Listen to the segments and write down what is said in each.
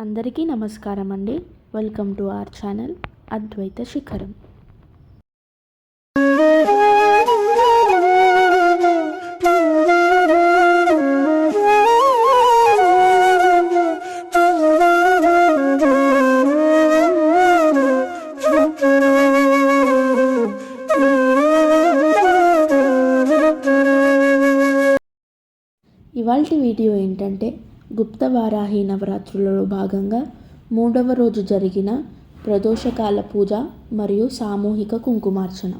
అందరికీ నమస్కారం అండి. వెల్కమ్ టు అవర్ ఛానల్ అద్వైత శిఖరం. ఇవాల్టి వీడియో ఏంటంటే గుప్తవారాహి నవరాత్రులలో భాగంగా 3వ రోజు జరిగిన ప్రదోషకాల పూజ మరియు సామూహిక కుంకుమార్చన.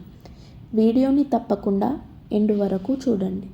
వీడియోని తప్పకుండా ఎండు వరకు చూడండి.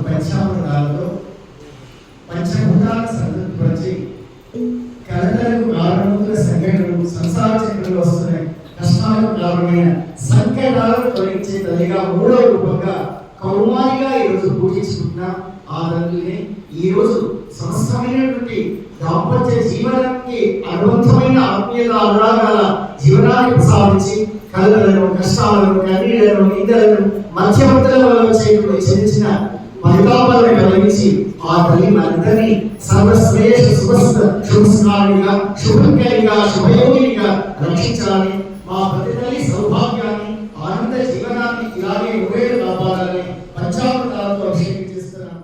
పంచామృతాలతో పంచభూతాల సంతృప్తిపరిచి కలతలకు కారణముల సంఘటనలు సంసార చక్రంలో వస్తున్నాయి. కష్టాలకు కారణమైన సంకటాలను తొలగించే తల్లిగా 3వ రూపంగా కౌమారిగా ఈరోజు పూజించుకుంటున్న ఆ తల్లిని ఈరోజు సమస్తమైనటువంటి దాంపత్య జీవనానికి అనుబంధమైన ఆత్మీయత అనురాగాల జీవనాన్ని ప్రసాదించి కలతలను కష్టాలను కన్నీళ్లను నిందలను మధ్యవర్తుల వల్ల వచ్చేటువంటి చెందించిన పరితాపాలను కలిగించి ఆ తల్లి మనందరినీ సర్వశ్రేష్ఠ శుభస్కారిగా శుభంకరిగా శుభయోగినిగా రక్షించాలని, మా ప్రతి తల్లి సౌభాగ్యాన్ని ఆనంద జీవనాన్ని ఇలాగే నువ్వేడు కాపాడాలని పంచామృతాలతో అభిషేకం చేస్తున్నాం.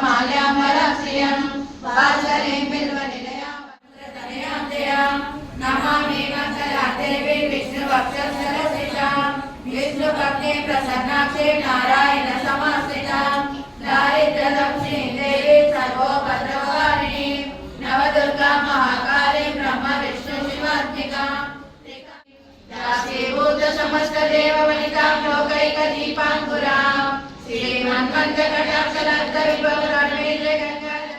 మాల్యాంబరాశ్రియం వాత్సలీం బిల్వనిలయాం వజ్రతనయాం జయాం నమామి మంగళాదేవి విష్ణువక్షస్థలస్థితాం విష్ణుపత్ని ప్రసన్నాక్షి నారాయణ సమాశ్రితాం దారిద్ర్యలక్ష్మీ దేవి సర్వోపద్రవహారిణి నవదుర్గా మహాకాళి బ్రహ్మ విష్ణు శివాత్మికాం దాసీభూత సమస్త దేవవనితాం లోకైక దీపాంకురాం శ్రీమన్మంతకటాక్షలబ్ధ విభవ రణవీర్య గంగాధరాం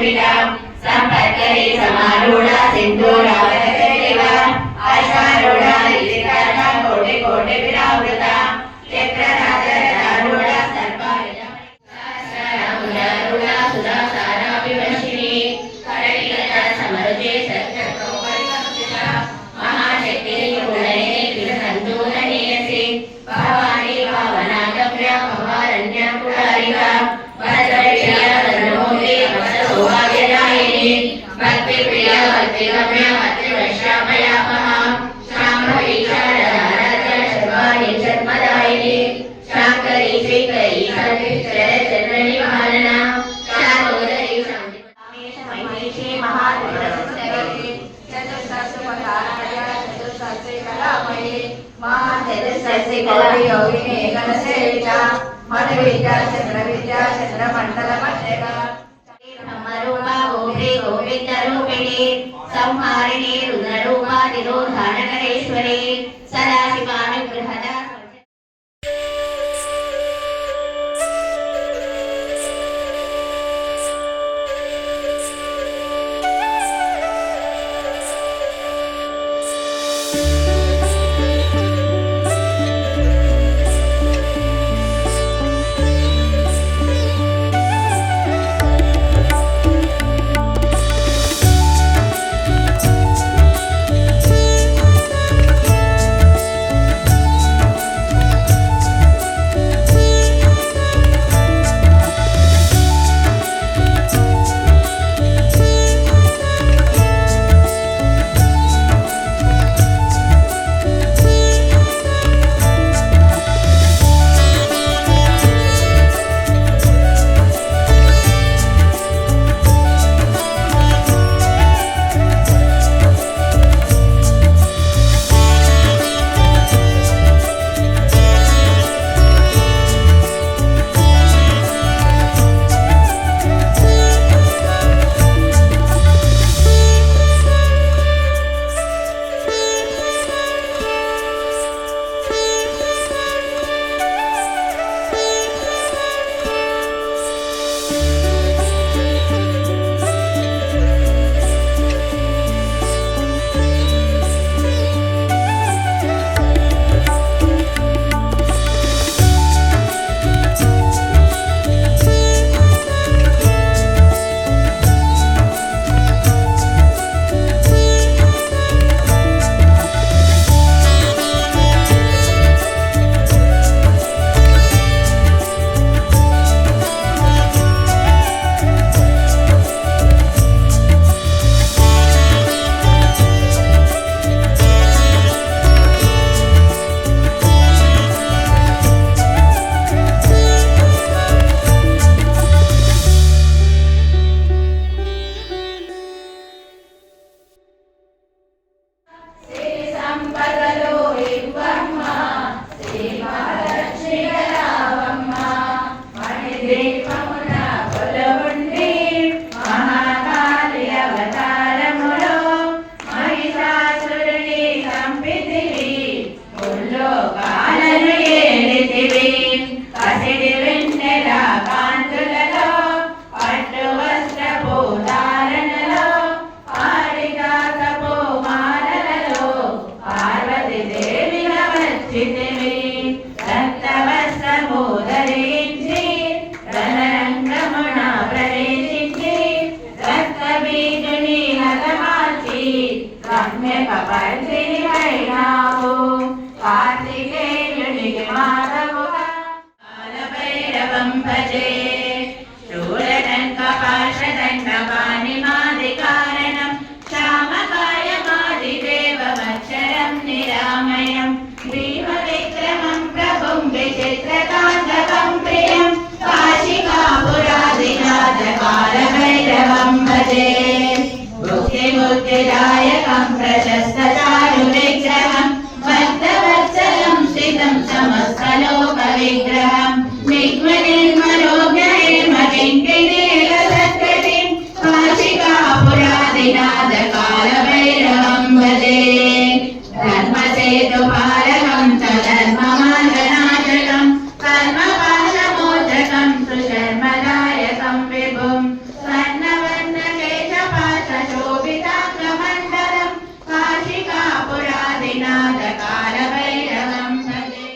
లయ సంపత్కరి సమారూఢ సింధూరావృత ఆశారూఢ లిఖితార్థ కోటి కోటి విరావృత చక్రరాజరూఢ సర్వాయుధ సహస్రారూఢ సుధాసార వివశిని కరళిగత సమరుజే సత్యకౌపరికర్షిత మహాశక్తి గుణనే త్రిసంతూననీయసి భవాని భావనాగమ్య భవారణ్య పురారిక భద్రప్రియ భద్రమూర్తి సౌభాగ్యదాయిని భక్తి ప్రియ భక్తి గమ్య భక్తి వైశ్రామయాపహ శాంభవీక్షారాధ్య శర్వాణి జన్మదాయిని శాంకరీ శ్రీకరీ చంద్రనివారణ శాంభోదరీ శాంతి మహాదేవీ చతుర్దశి కళామయీ మహాచతుర్దశి కళామయీ యోగిని ఏకనసేవిత మధు విద్యా చంద్ర విద్యా చంద్రమండల మధ్యగా గోవింద రూపిణి సంహారిణి రుద్రరూపా తిరోధానకరేశ్వరి సదాశివానుగ్రహద రమ్యకపర్దిని అయినావు కార్తికేయునికి మాధవుగా కాలభైరవం భజే శూలదంక పాశదండ పాణిమాది కారణం శ్యామకాయమాదిదేవమక్షరం నిరామయం భీమ విక్రమం ప్రభుం విచిత్రతాండవం ప్రియం కాశికాపురాదినాథ కాలభైరవం భజే बुद्धिदायकं प्रशस्तचारु विग्रहं भक्तवत्सलं श्रितं समस्तलोकविग्रहं निग्मनिर्मलोज्ञहेमकिङ्किणीलसत्कृतिं काशिकापुरादिनाथ कालभैरवं भजे धर्मसेतुपालकं च धर्ममार्गनाशकं कर्मपाशमोचकं सुशर्मदायकं विभुं शोभिताङ्गमण्डलं काशिकापुरादिनाथ कालभैरवं भजे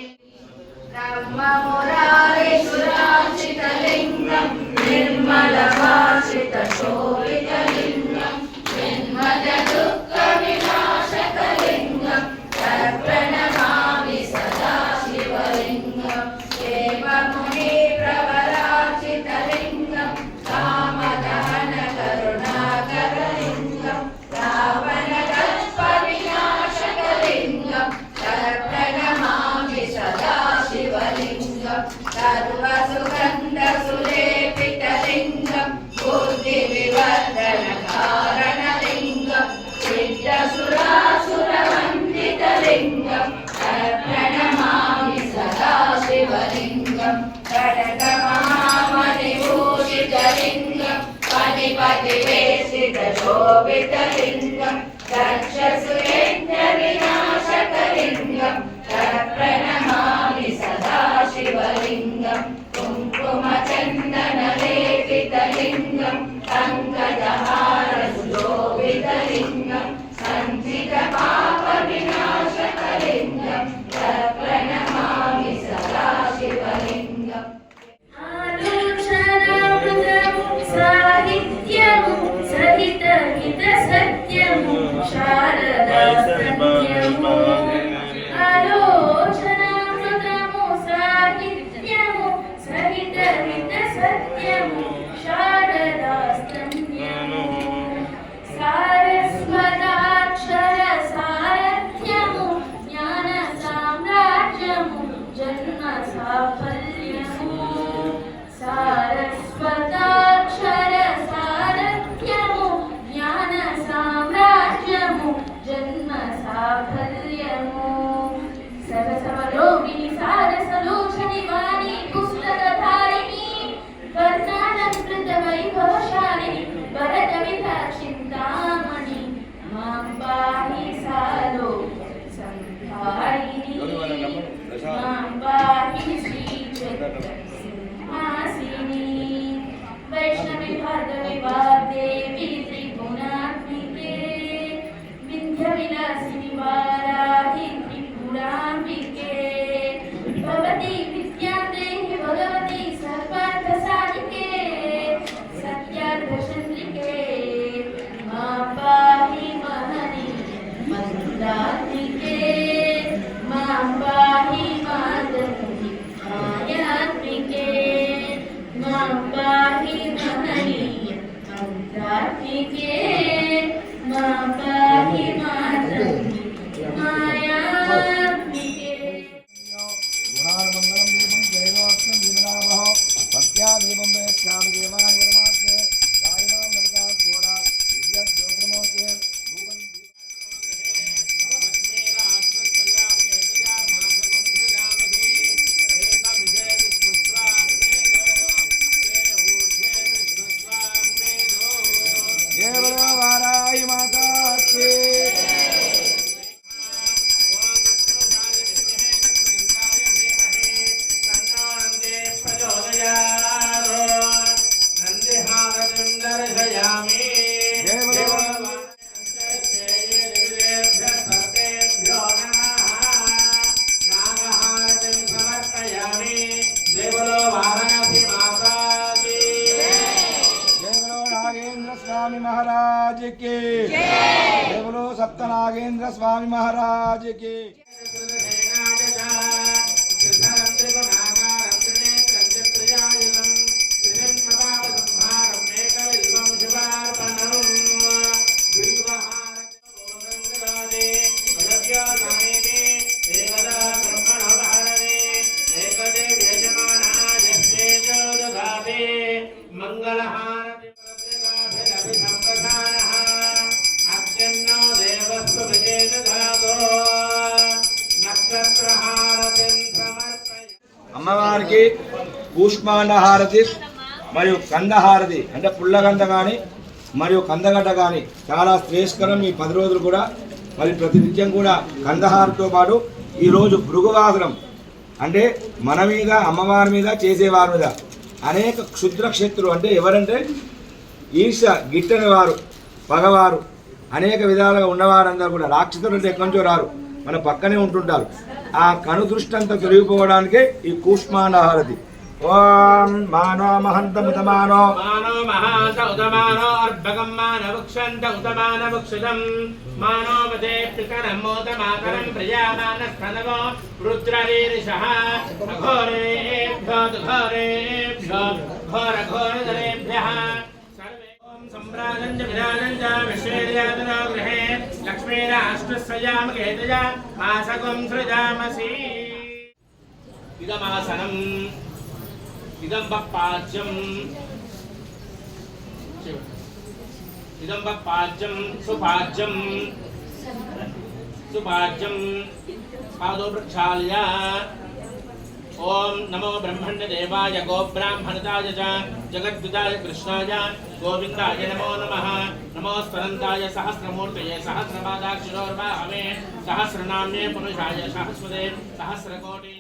ब्रह्ममुरारिसुरार्चितलिङ्गं निर्मलभाषितशोभितलिङ्गं जन्मजदुःखविनाशकलिङ्गं तत्प्रणमामि सदा शिवलिङ्गं देवमुनिप्रवरार्चितलिङ्गं कामदहनकरुणाकरलिङ्गं रावणकल्पविनाशकलिङ्गं तत्प्रणमामि सदा शिवलिङ्गं सर्वसुगन्धसुलेपितलिङ्गं बुद्धिविवर्धनकारणलिङ्गं सिद्धसुरासुरवन्दितलिङ्गं तत्प्रणमामि सदा शिवलिङ्गं कडकमहामणिभूषितलिङ्गं पतिपतिवेशितशोभितलिङ्गं दक्षसुरेन्द्रविनाशकलिङ्गं तत्प्रणमामि सदा शिवलिङ्गं कुङ्कुमचन्दनलेपितलिङ्गं पङ्कजहारसुशोभितलिङ्गं सञ्चितपापविनाशकलिङ्गं तत्प्रणमामि सदा शिवलिङ्गं సాహిత్యము సహిత హిత సత్యము శారదాస్తమ్యము ఆలోచనామృతము సాహిత్యము సహిత హిత సత్యము శారదాస్తమ్యము సారస్వతాక్షర సారథ్యము జ్ఞాన సామ్రాజ్యము జన్మ సాఫల్యము సారస్వతాక్షర సారథ్యము జ్ఞాన సామ్రాజ్యము జన్మ సాఫల్యము సరసవలోకిని సారసలోచని వాణి పుస్తకధారిణి వర్ణాలంకృత వైభవశాలిని భరత విధాచింతామణి మాం పాహి సాలో సంధారిణి మాం పాహి శ్రీ సింహాసిని వైష్ణవి భార్గవి వాగ్దేవి త్రిగుణాత్మికే వింధ్య విలాసిని వారాహి త్రిపురాంబికే భవతి విద్యాదేహి భగవతి సర్వార్థ సాధికే సత్యార్థ చంద్రికే మా పాహి మహని మంత్రాత్మికే మా పాహి మాధవి మాయాత్మికే दत्त नागेंद्र स्वामी महाराज की। అమ్మవారికి కూష్మాండ హారతి మరియు కందహారతి అంటే పుల్లగంద కానీ మరియు కందగడ్డ కానీ చాలా శ్రేష్కరం. ఈ 10 రోజులు కూడా మరి ప్రతినిత్యం కూడా కందహారతితో పాటు ఈరోజు భృగువాసనం అంటే మన మీద అమ్మవారి మీద చేసేవారి మీద అనేక క్షుద్ర శత్రులు అంటే ఎవరంటే ఈర్ష గిట్టని వారు పగవారు అనేక విధాలుగా ఉన్నవారందరూ కూడా రాక్షసులు అంటే ఎక్కడి నుంచో రారు, మన పక్కనే ఉంటుంటారు. ఆ కనుదృష్టి అంతా తొలగిపోవడానికే ఈ కూష్మాండ హారతి. ఓం మానో మహంతం ఉతమానో మానో మహాంత ఉతమానో అర్భగం మానవక్షంత ఉతమానవక్షదం మానో మతే పితరం మోతమాతరం ప్రజామానస్తనవో రుద్రరీరిషః అఘోరేభ్యో ఘోరేభ్యో ఘోరఘోరధరేభ్యః सम्राजञ्च विराजञ्च विश्वेर्यातनो गृहे लक्ष्मीराष्ट्रस्वयामकेतय मासकं सृजामसि इदमासनम् इदं वप्पाज्यम् इदं वप्पाज्यं सुपाज्यं पादो प्रक्षाल्य ओम नमो ब्रह्मण्य देवाय गोब्राह्मणताय च जगद्विदाय कृष्णाय गोविंदाय नमो नमः। नमो स्फरन्ताय सहस्रमूर्तये सहस्रपादाक्षरोर्वाहवे सहस्रनाम्ये पुरुषाय सहस्रदे सहस्रकोटि